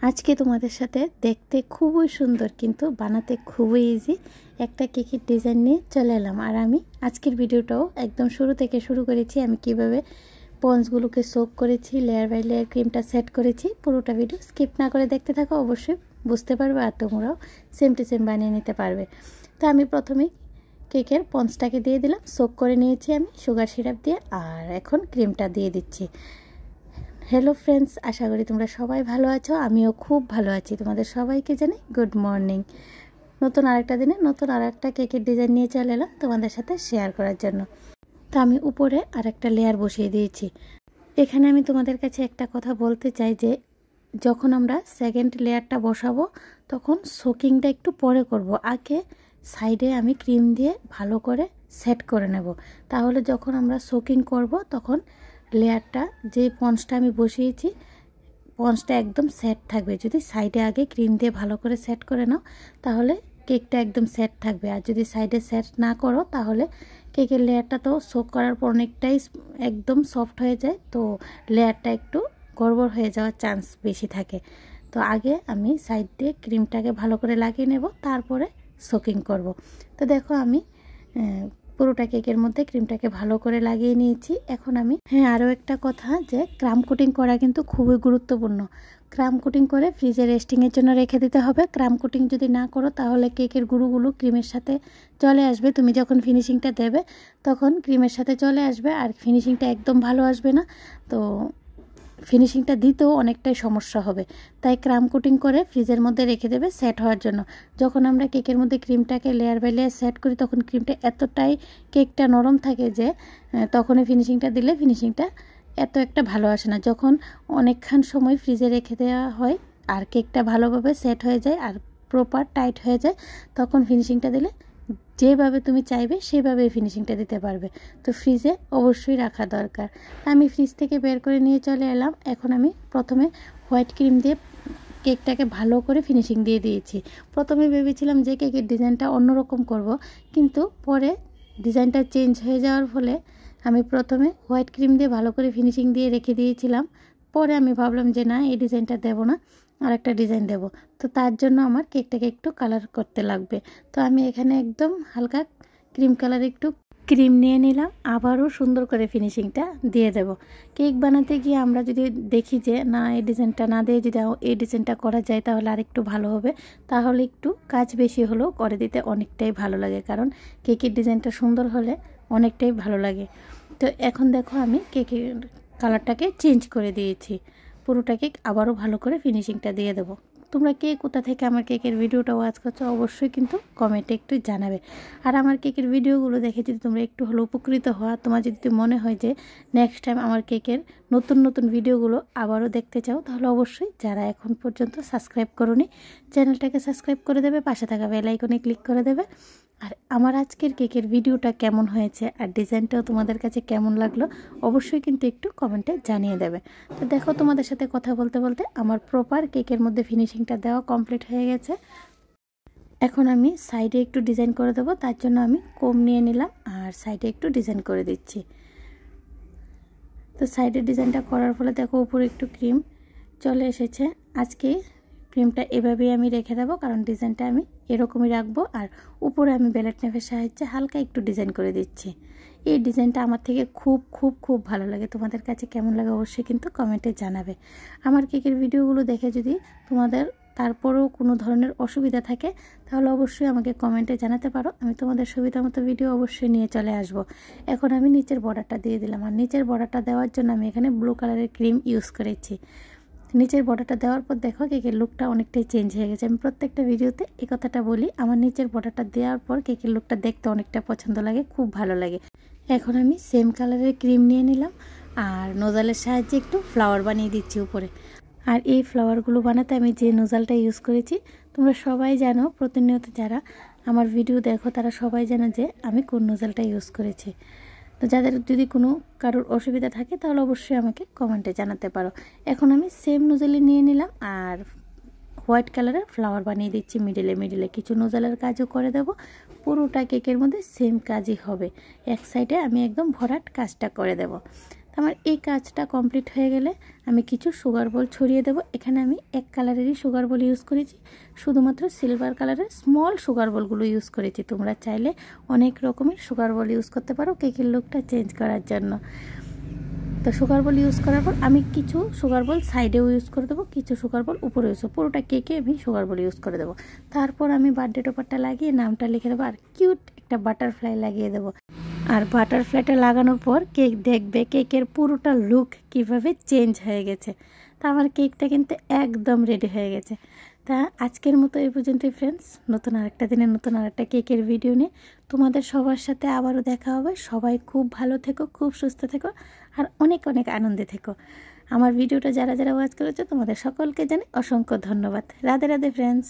আজকে তোমাদের সাথে দেখতে খুবই সুন্দর কিন্তু বানাতে খুবই ইজি একটা কেকের ডিজাইন নিয়ে চলে এলাম। আর আমি আজকের ভিডিওটাও একদম শুরু থেকে শুরু করেছি। আমি কিভাবে স্পঞ্জগুলোকে সোক করেছি, লেয়ার বাই লেয়ার ক্রিমটা সেট করেছি। পুরোটা ভিডিও স্কিপ না করে দেখতে থাকো, অবশ্যই বুঝতে পারবে আর তোমরাও সেম টু সেম বানিয়ে নিতে পারবে। তো আমি প্রথমেই কেকের স্পঞ্জটাকে দিয়ে দিলাম, সোক করে নিয়েছি আমি সুগার সিরাপ দিয়ে। আর এখন ক্রিমটা দিয়ে দিচ্ছি। হ্যালো ফ্রেন্ডস, আশা করি তোমরা সবাই ভালো আছো। আমিও খুব ভালো আছি। তোমাদের সবাইকে জানাই গুড মর্নিং। নতুন আরেকটা দিনে নতুন আরেকটা কেকের ডিজাইন নিয়ে চলে এলাম তোমাদের সাথে শেয়ার করার জন্য। তো আমি উপরে আরেকটা লেয়ার বসিয়ে দিয়েছি। এখানে আমি তোমাদের কাছে একটা কথা বলতে চাই যে যখন আমরা সেকেন্ড লেয়ারটা বসাবো তখন সোকিংটা একটু পরে করব। আগে সাইডে আমি ক্রিম দিয়ে ভালো করে সেট করে নেব, তাহলে যখন আমরা সোকিং করব তখন লেয়ারটা যে স্পঞ্জটা আমি বসিয়েছি স্পঞ্জটা একদম সেট থাকবে। যদি সাইডে আগে ক্রিম দিয়ে ভালো করে সেট করে নাও তাহলে কেকটা একদম সেট থাকবে। আর যদি সাইডে সেট না করো তাহলে কেকের লেয়ারটা তো সোক করার পর অনেকটাই একদম সফট হয়ে যায়, তো লেয়ারটা একটু গড়বড় হয়ে যাওয়ার চান্স বেশি থাকে। তো আগে আমি সাইড দিয়ে ক্রিমটাকে ভালো করে লাগিয়ে নেব, তারপরে সোকিং করব। তো দেখো আমি পুরোটা কেকের মধ্যে ক্রিমটাকে ভালো করে লাগিয়ে নিয়েছি। এখন আমি আরও একটা কথা, যে ক্রাম কোটিং করা কিন্তু খুবই গুরুত্বপূর্ণ। ক্রাম কোটিং করে ফ্রিজে রেস্টিংয়ের জন্য রেখে দিতে হবে। ক্রাম কোটিং যদি না করো তাহলে কেকের গুঁড়োগুলো ক্রিমের সাথে চলে আসবে। তুমি যখন ফিনিশিংটা দেবে তখন ক্রিমের সাথে চলে আসবে আর ফিনিশিংটা একদম ভালো আসবে না। তো ফিনিশিংটা দিতেও অনেকটাই সমস্যা হবে। তাই ক্রাম কোটিং করে ফ্রিজের মধ্যে রেখে দেবে সেট হওয়ার জন্য। যখন আমরা কেকের মধ্যে ক্রিমটাকে লেয়ার বাই লেয়ার সেট করি তখন ক্রিমটা এতটাই কেকটা নরম থাকে যে তখনই ফিনিশিংটা দিলে ফিনিশিংটা এত একটা ভালো আসে না। যখন অনেকক্ষণ সময় ফ্রিজে রেখে দেওয়া হয় আর কেকটা ভালোভাবে সেট হয়ে যায় আর প্রপার টাইট হয়ে যায়, তখন ফিনিশিংটা দিলে যেভাবে তুমি চাইবে সেভাবেই ফিনিশিংটা দিতে পারবে। তো ফ্রিজে অবশ্যই রাখা দরকার। আমি ফ্রিজ থেকে বের করে নিয়ে চলে এলাম। এখন আমি প্রথমে হোয়াইট ক্রিম দিয়ে কেকটাকে ভালো করে ফিনিশিং দিয়ে দিয়েছি। প্রথমে ভেবেছিলাম যে কেকের ডিজাইনটা অন্যরকম করব, কিন্তু পরে ডিজাইনটা চেঞ্জ হয়ে যাওয়ার ফলে আমি প্রথমে হোয়াইট ক্রিম দিয়ে ভালো করে ফিনিশিং দিয়ে রেখে দিয়েছিলাম। পরে আমি ভাবলাম যে না, এই ডিজাইনটা দেবো না, আর একটা ডিজাইন দেব। তো তার জন্য আমার কেকটাকে একটু কালার করতে লাগবে। তো আমি এখানে একদম হালকা ক্রিম কালার একটু ক্রিম নিয়ে নিলাম, আবারও সুন্দর করে ফিনিশিংটা দিয়ে দেব। কেক বানাতে গিয়ে আমরা যদি দেখি যে না, এই ডিজাইনটা না দিয়ে যদি এই ডিজাইনটা করা যায় তাহলে আরেকটু ভালো হবে, তাহলে একটু কাজ বেশি হলেও করে দিতে অনেকটাই ভালো লাগে, কারণ কেকের ডিজাইনটা সুন্দর হলে অনেকটাই ভালো লাগে। তো এখন দেখো আমি কেকের কালারটাকে চেঞ্জ করে দিয়েছি। পুরোটা কেক আবারও ভালো করে ফিনিশিংটা দিয়ে দেবো। তোমরা কে কোথা থেকে আমার কেকের ভিডিওটা ওয়াচ করছো অবশ্যই কিন্তু কমেন্টে একটু জানাবে। আর আমার কেকের ভিডিওগুলো দেখে যদি তোমরা একটু হলেও উপকৃত হওয়া, তোমার যদি মনে হয় যে নেক্সট টাইম আমার কেকের নতুন নতুন ভিডিওগুলো আবারও দেখতে চাও, তাহলে অবশ্যই যারা এখন পর্যন্ত সাবস্ক্রাইব করোনি চ্যানেলটাকে সাবস্ক্রাইব করে দেবে, পাশে থাকা বেল আইকনে ক্লিক করে দেবে। আর আমার আজকের কেকের ভিডিওটা কেমন হয়েছে আর ডিজাইনটাও তোমাদের কাছে কেমন লাগলো অবশ্যই কিন্তু একটু কমেন্টে জানিয়ে দেবে। তো দেখো, তোমাদের সাথে কথা বলতে বলতে আমার প্রপার কেকের মধ্যে ফিনিশিংটা দেওয়া কমপ্লিট হয়ে গেছে। এখন আমি সাইডে একটু ডিজাইন করে দেবো, তার জন্য আমি কোম নিয়ে নিলাম আর সাইডে একটু ডিজাইন করে দিচ্ছি। তো সাইডে ডিজাইনটা করার ফলে দেখো উপরে একটু ক্রিম চলে এসেছে। আজকে ক্রিমটা এভাবেই আমি রেখে দেবো, কারণ ডিজাইনটা আমি এরকমই রাখবো। আর উপরে আমি বেলেট নাইফের সাহায্যে হালকা একটু ডিজাইন করে দিচ্ছি। এই ডিজাইনটা আমার থেকে খুব খুব খুব ভালো লাগে। তোমাদের কাছে কেমন লাগে অবশ্যই কিন্তু কমেন্টে জানাবে। আমার কেকের ভিডিওগুলো দেখে যদি তোমাদের তারপরেও কোনো ধরনের অসুবিধা থাকে তাহলে অবশ্যই আমাকে কমেন্টে জানাতে পারো। আমি তোমাদের সুবিধা মতো ভিডিও অবশ্যই নিয়ে চলে আসব। এখন আমি নিচের বর্ডারটা দিয়ে দিলাম। আর নিচের বর্ডারটা দেওয়ার জন্য আমি এখানে ব্লু কালারের ক্রিম ইউজ করেছি। নিচের বর্ডারটা দেওয়ার পর দেখো কেকের লুকটা অনেকটাই চেঞ্জ হয়ে গেছে। আমি প্রত্যেকটা ভিডিওতে এই কথাটা বলি, আমার নিচের বর্ডারটা দেওয়ার পর কেকের লুকটা দেখতে অনেকটা পছন্দ লাগে, খুব ভালো লাগে। এখন আমি সেম কালারের ক্রিম নিয়ে নিলাম আর নোজালের সাহায্যে একটু ফ্লাওয়ার বানিয়ে দিচ্ছি উপরে। আর এই ফ্লাওয়ারগুলো বানাতে আমি যে নোজালটা ইউজ করেছি তোমরা সবাই জানো, প্রতিনিয়ত যারা আমার ভিডিও দেখো তারা সবাই জানো যে আমি কোন নোজালটা ইউজ করেছি। তো যাদের যদি কোনো কারোর অসুবিধা থাকে তাহলে অবশ্যই আমাকে কমেন্টে জানাতে পারো। এখন আমি সেম নোজালি নিয়ে নিলাম আর হোয়াইট কালারের ফ্লাওয়ার বানিয়ে দিচ্ছি। মিডিলে মিডিলে কিছু নোজালের কাজও করে দেব। পুরোটা কেকের মধ্যে সেম কাজই হবে, এক সাইডে আমি একদম ভরাট কাজটা করে দেব। আমার এই কাজটা কমপ্লিট হয়ে গেলে আমি কিছু সুগার বল ছড়িয়ে দেব। এখানে আমি এক কালারেরই সুগার বল ইউজ করেছি, শুধুমাত্র সিলভার কালারের স্মল সুগার বলগুলো ইউজ করেছি। তোমরা চাইলে অনেক রকমের সুগার বল ইউজ করতে পারো কেকের লুকটা চেঞ্জ করার জন্য। তো সুগার বল ইউজ করার পর আমি কিছু সুগার বল সাইডেও ইউজ করে দেবো, কিছু সুগার বল উপরে ইউজ, পুরোটা কেকে আমি সুগার বল ইউজ করে দেবো। তারপর আমি বার্থডে টপারটা লাগিয়ে নামটা লিখে দেবো আর কিউট একটা বাটারফ্লাই লাগিয়ে দেবো। আর বাটারফ্লাইটা লাগানোর পর কেক দেখবে কেকের পুরোটা লুক কিভাবে চেঞ্জ হয়ে গেছে। তা আমার কেকটা কিন্তু একদম রেডি হয়ে গেছে। তা আজকের মতো এই পর্যন্তই ফ্রেন্ডস। নতুন আরেকটা দিনে নতুন আরেকটা কেকের ভিডিও নিয়ে তোমাদের সবার সাথে আবারও দেখা হবে। সবাই খুব ভালো থেকো, খুব সুস্থ থেকো আর অনেক অনেক আনন্দে থেকো। আমার ভিডিওটা যারা যারা ওয়াচ করেছো তোমাদের সকলকে জানাই অসংখ্য ধন্যবাদ। রাধে রাধে ফ্রেন্ডস।